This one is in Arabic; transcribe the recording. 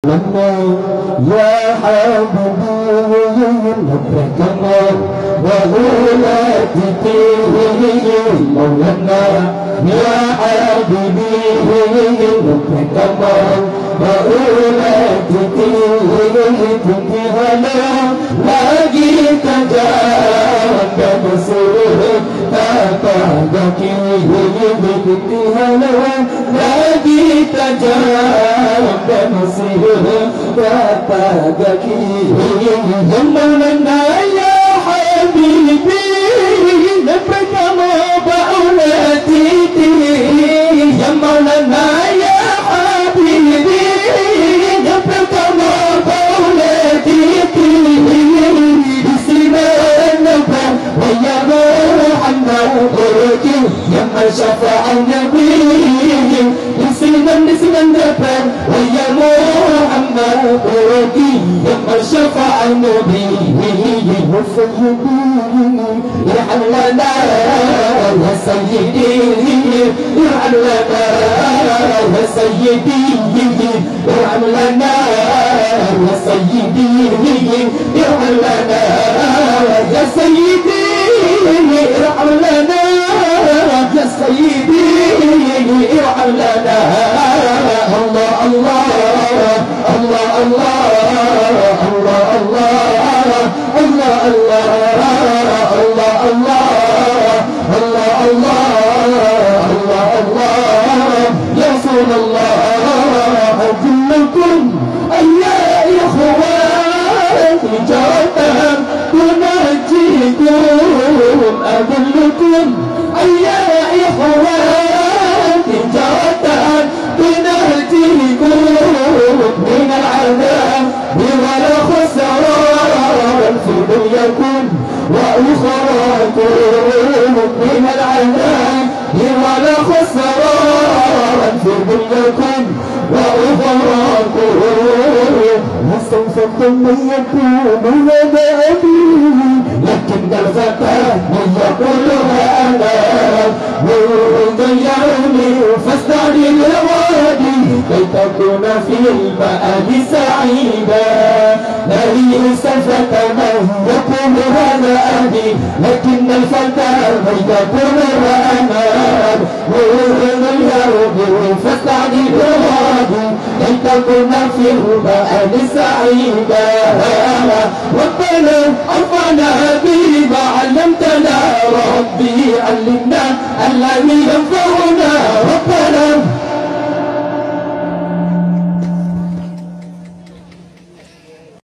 يا حبيبي لبيك وأولادك مولانا يا حبيبي لبيك وأولادك كنت هلا لقيت جاك بسره تاقاك كنت هلا لقيت جاك بسره تاقاك مولانا يا حبيبي لبيك وأولادك يا مولانا يا حبيبي لبيك وأولادك بسلمان ويا محمد يا من شفع النبي بسلمان نبر ويا محمد يا من شفع النبي وسيدي يا حلنا يا سيدي يا حلنا يا سيدي يا حلنا يا سيدي يا حلنا يا سيدي ارحم لنا يا سيدي ارحم لنا الله الله الله الله الله الله الله الله الله الله الله يا رسول الله أدلكم أيها الإخوان جاءتنا تناجيكم أدلكم أيها الإخوان جاءتنا تناجيكم من العذاب ولا خسران في دنياكم وأخراكم من العذاب ولا خسران في دنياكم وأخراكم واستنفقتم من يكون هذا أبي لكن الفتى من يقول هذا وضيعني فاستعني الوادي كي تكون في المآل سعيدا ليس الفتى من يقول هذا أبي لكن الفتى من يقول هذا وضيعني فاستعني الوادي كي تكون في المآل سعيدا ربنا ارفعنا بما علمتنا ربي علمنا الذي ينفعنا ربنا